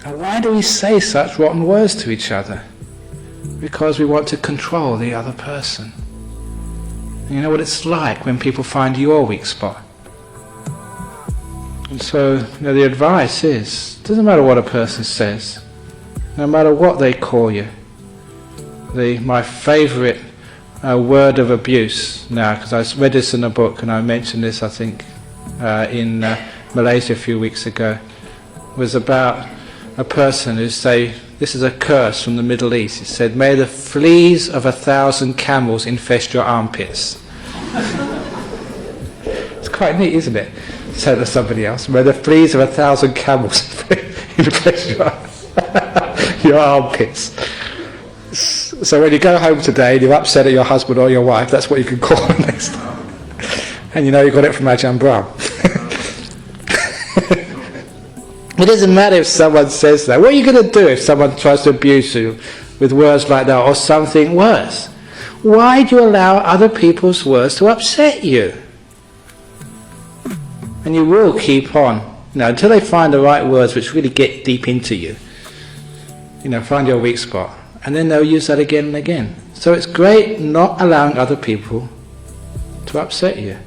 And why do we say such rotten words to each other? Because we want to control the other person. And you know what it's like when people find your weak spot. And so, the advice is, it doesn't matter what a person says, no matter what they call you. My favourite word of abuse now, because I read this in a book and I mentioned this I think in Malaysia a few weeks ago, was about a person who say, this is a curse from the Middle East. It said, may the fleas of 1,000 camels infest your armpits. It's quite neat, isn't it? Say to somebody else, may the fleas of 1,000 camels infest your armpits. So when you go home today and you're upset at your husband or your wife, that's what you can call them next time. And you know you got it from Ajahn Brahm. It doesn't matter if someone says that. What are you going to do if someone tries to abuse you with words like that or something worse? Why do you allow other people's words to upset you? And you will keep on, until they find the right words which really get deep into you. Find your weak spot. And then they'll use that again and again. So it's great not allowing other people to upset you.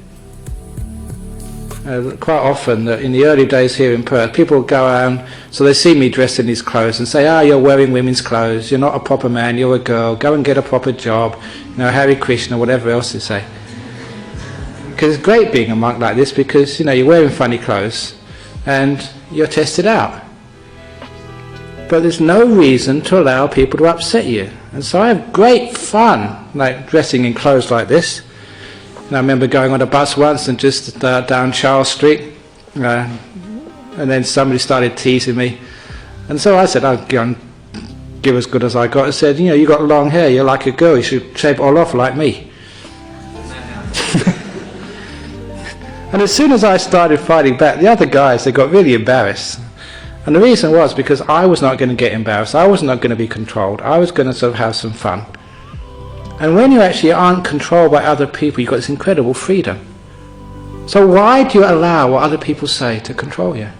Quite often, in the early days here in Perth, people would go around, so they see me dressed in these clothes and say, you're wearing women's clothes, you're not a proper man, you're a girl, go and get a proper job, Hare Krishna, whatever else they say. Because it's great being a monk like this because, you're wearing funny clothes and you're tested out. But there's no reason to allow people to upset you. And so I have great fun, dressing in clothes like this. And I remember going on a bus once and just down Charles Street, and then somebody started teasing me. And so I said, I'll give as good as I got. I said, you got long hair, you're like a girl, you should shave it all off like me. And as soon as I started fighting back, the other guys, they got really embarrassed. And the reason was because I was not going to get embarrassed, I was not going to be controlled, I was going to sort of have some fun. And when you actually aren't controlled by other people, you've got this incredible freedom. So why do you allow what other people say to control you?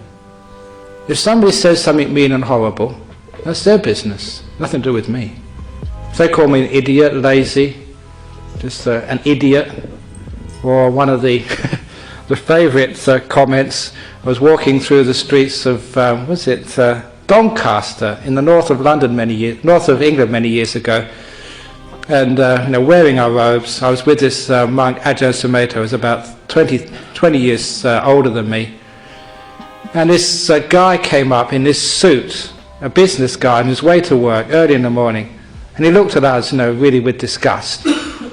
If somebody says something mean and horrible, that's their business, nothing to do with me. If they call me an idiot, lazy, just an idiot, or one of the the favourite comments, I was walking through the streets of Doncaster in the north of England many years ago, and wearing our robes. I was with this monk, Ajahn Sumedho, who was about 20 years older than me, and this guy came up in this suit, a business guy on his way to work early in the morning, and he looked at us, really with disgust.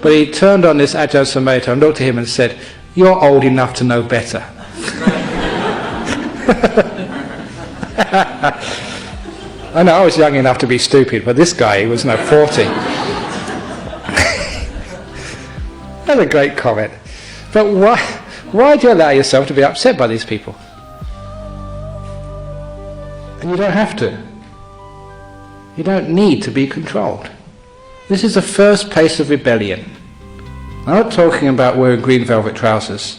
But he turned on this Ajahn Sumedho and looked at him and said, "You're old enough to know better." I know I was young enough to be stupid, but this guy, he was 40. That's a great comment. But why do you allow yourself to be upset by these people? And you don't have to. You don't need to be controlled. This is the first place of rebellion. I'm not talking about wearing green velvet trousers.